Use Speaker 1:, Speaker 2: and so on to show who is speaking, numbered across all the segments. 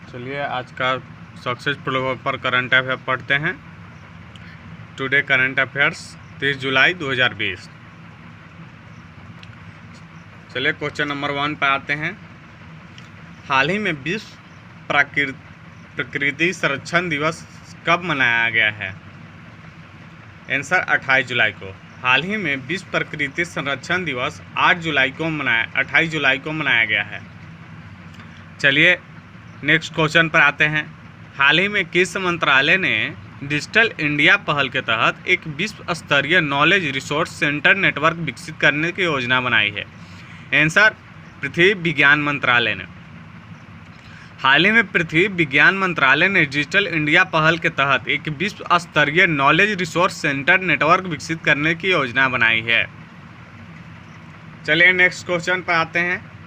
Speaker 1: चलिए आज का सक्सेसफुल पर करंट अफेयर पढ़ते हैं। टुडे करंट अफेयर्स 30 जुलाई 2020। चलिए क्वेश्चन नंबर 1 पे आते हैं। हाल ही में विश्व प्रकृति संरक्षण दिवस कब मनाया गया है? आंसर 28 जुलाई को। हाल ही में विश्व प्रकृति संरक्षण दिवस 28 जुलाई को मनाया गया है। चलिए नेक्स्ट क्वेश्चन पर आते हैं। हाल ही में किस मंत्रालय ने डिजिटल इंडिया पहल के तहत एक विश्व स्तरीय नॉलेज रिसोर्स सेंटर नेटवर्क विकसित करने की योजना बनाई है? आंसर पृथ्वी विज्ञान मंत्रालय ने। हाल ही में पृथ्वी विज्ञान मंत्रालय ने डिजिटल इंडिया पहल के तहत एक विश्व स्तरीय नॉलेज रिसोर्स सेंटर नेटवर्क विकसित करने की योजना बनाई है। चलिए नेक्स्ट क्वेश्चन पर आते हैं।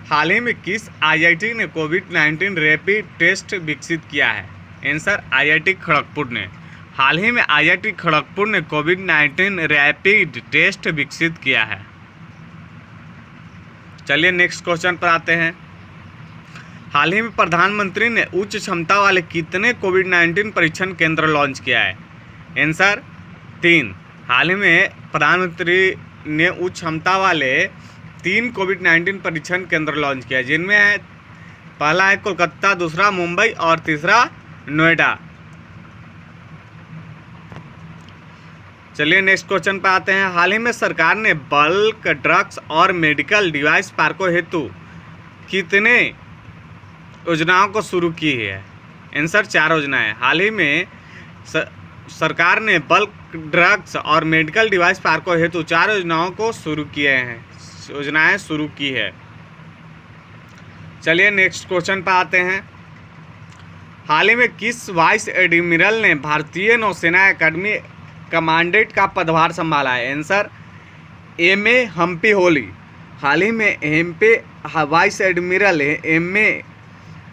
Speaker 1: हाल ही में किस आईआईटी ने कोविड-19 रैपिड टेस्ट विकसित किया है? आंसर आईआईटी खड़गपुर ने। हाल ही में आईआईटी खड़गपुर ने कोविड-19 रैपिड टेस्ट विकसित किया है। चलिए नेक्स्ट क्वेश्चन पर आते हैं। हाल ही में प्रधानमंत्री ने उच्च क्षमता वाले कितने कोविड-19 परीक्षण केंद्र लॉन्च किया है? आंसर 3। हाल ही में प्रधानमंत्री ने उच्च क्षमता वाले 3 कोविड-19 परीक्षण केंद्र लॉन्च किया, जिनमें है पहला है कोलकाता, दूसरा मुंबई और तीसरा नोएडा। चलिए नेक्स्ट क्वेश्चन पर आते हैं। हाल ही में सरकार ने बल्क ड्रग्स और मेडिकल डिवाइस पार्कों हेतु कितने योजनाओं को शुरू की है? आंसर 4 योजनाएं। हाल ही में सरकार ने बल्क ड्रग्स और मेडिकल डिवाइस पार्कों हेतु 4 योजनाएं शुरू की है। चलिए नेक्स्ट क्वेश्चन पर आते हैं। हाल ही में किस वाइस एडमिरल ने भारतीय नौसेना अकादमी कमांडेंट का पदभार संभाला है? Answer M A Hampiholi. हाल ही में vice admiral M A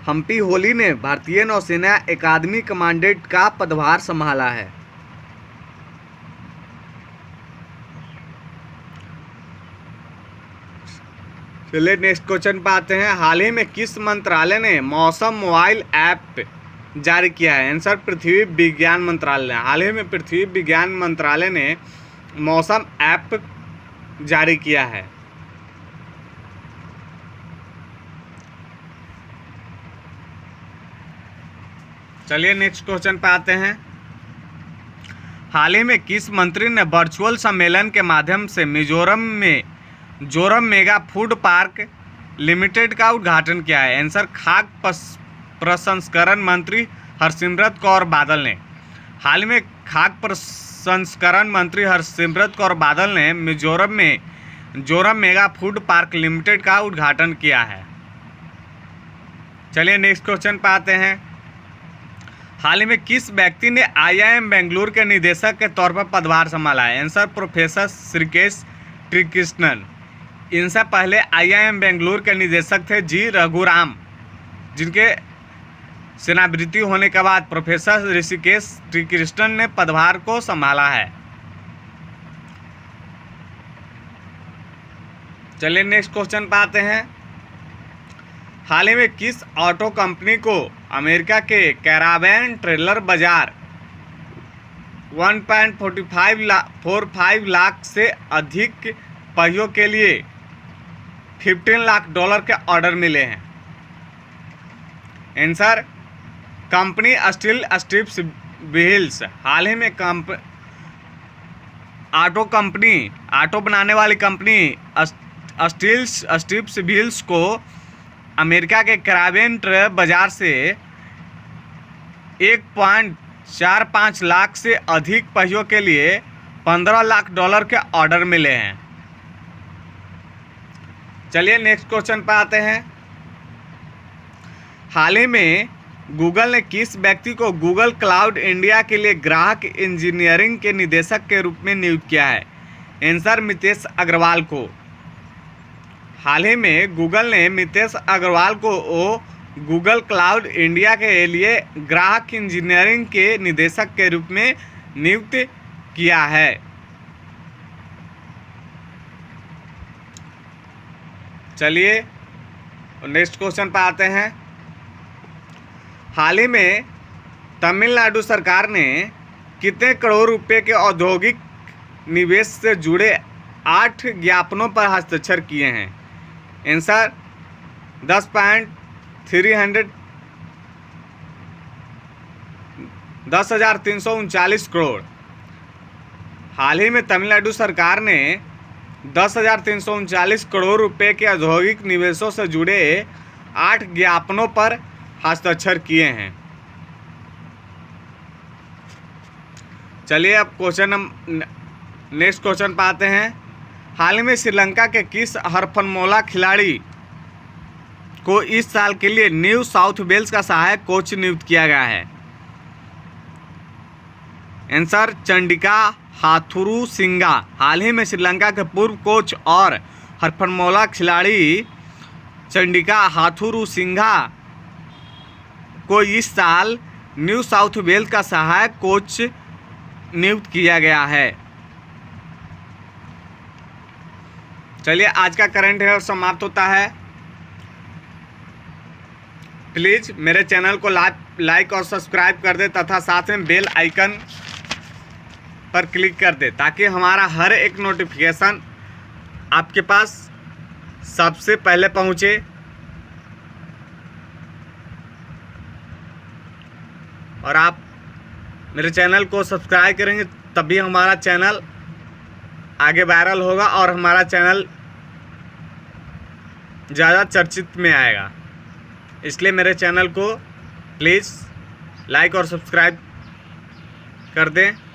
Speaker 1: Hampiholi ने भारतीय नौसेना अकादमी कमांडेंट का पदभार संभाला है। चलिए नेक्स्ट क्वेश्चन पर आते हैं। हाल ही में किस मंत्रालय ने मौसम मोबाइल ऐप जारी किया है? आंसर पृथ्वी विज्ञान मंत्रालय ने। हाल ही में पृथ्वी विज्ञान मंत्रालय ने मौसम ऐप जारी किया है। चलिए नेक्स्ट क्वेश्चन पर आते हैं। हाल ही में किस मंत्री ने वर्चुअल सम्मेलन के माध्यम से मिजोरम में Zoram mega food park limited का उद्घाटन किया है? आंसर खाद्य प्रसंस्करण मंत्री हरसिमरत कौर बादल ने। हाल में खाद्य प्रसंस्करण मंत्री हरसिमरत कौर बादल ने मिजोरम में Zoram mega food park limited का उद्घाटन किया है। चलिए नेक्स्ट क्वेश्चन पर आते हैं। हाल ही में किस व्यक्ति ने आईआईएम बेंगलुरु के निदेशक के तौर पर पदभार संभाला है? Answer professor Shrikesh Trikrishnan. इनसे पहले आईआईएम बेंगलुरु के निदेशक थे जी रघुराम, जिनके सेवानिवृत्ति होने के बाद प्रोफेसर ऋषिकेश त्रिकृष्णन ने पदभार को संभाला है। चलिए नेक्स्ट क्वेश्चन पर आते हैं। हाल ही में किस ऑटो कंपनी को अमेरिका के कैरावेन ट्रेलर बाजार 1.45 लाख से अधिक पहियों के लिए $15 लाख के ऑर्डर मिले हैं? Answer company Steel Strips Wheels. हाल ही में ऑटो बनाने वाली कंपनी स्टील स्ट्रिप्स व्हील्स को अमेरिका के कैरावेन ट्रेलर बाजार से 1.45 लाख से अधिक पहियों के लिए $15 लाख के ऑर्डर मिले हैं। चलिए नेक्स्ट क्वेश्चन पर आते हैं। हाल ही में गूगल ने किस व्यक्ति को गूगल क्लाउड इंडिया के लिए ग्राहक इंजीनियरिंग के निदेशक के रूप में नियुक्त किया है? आंसर मितेश अग्रवाल को। हाल ही में गूगल ने मितेश अग्रवाल को गूगल क्लाउड इंडिया के लिए ग्राहक इंजीनियरिंग के निदेशक के रूप में नियुक्त किया है। चलिए नेक्स्ट क्वेश्चन पर आते हैं। हाल ही में तमिलनाडु सरकार ने कितने करोड़ रुपए के औद्योगिक निवेश से जुड़े 8 ज्ञापनों पर हस्ताक्षर किए हैं? आंसर 10,339 करोड़। हाल ही में तमिलनाडु सरकार ने 10,339 करोड़ रुपए के औद्योगिक निवेशों से जुड़े 8 ज्ञापनों पर हस्ताक्षर किए हैं। चलिए अब नेक्स्ट क्वेश्चन पे आते हैं। हाल ही में श्रीलंका के किस हरफनमौला खिलाड़ी को इस साल के लिए न्यू साउथ वेल्स का सहायक कोच नियुक्त किया गया है? आंसर चंडिका हाथुरुसिंगा। हाल ही में श्रीलंका के पूर्व कोच और हरफनमौला खिलाड़ी चंडिका हाथुरुसिंगा को इस साल न्यू साउथ वेल्स का सहायक कोच नियुक्त किया गया है। चलिए आज का करंट अफेयर समाप्त होता है। प्लीज़ मेरे चैनल को लाइक और सब्सक्राइब कर दे तथा साथ में बेल आइकन पर क्लिक कर दे ताकि हमारा हर एक नोटिफिकेशन आपके पास सबसे पहले पहुंचे। और आप मेरे चैनल को सब्सक्राइब करेंगे तभी हमारा चैनल आगे वायरल होगा और हमारा चैनल ज़्यादा चर्चित में आएगा। इसलिए मेरे चैनल को प्लीज़ लाइक और सब्सक्राइब कर दें।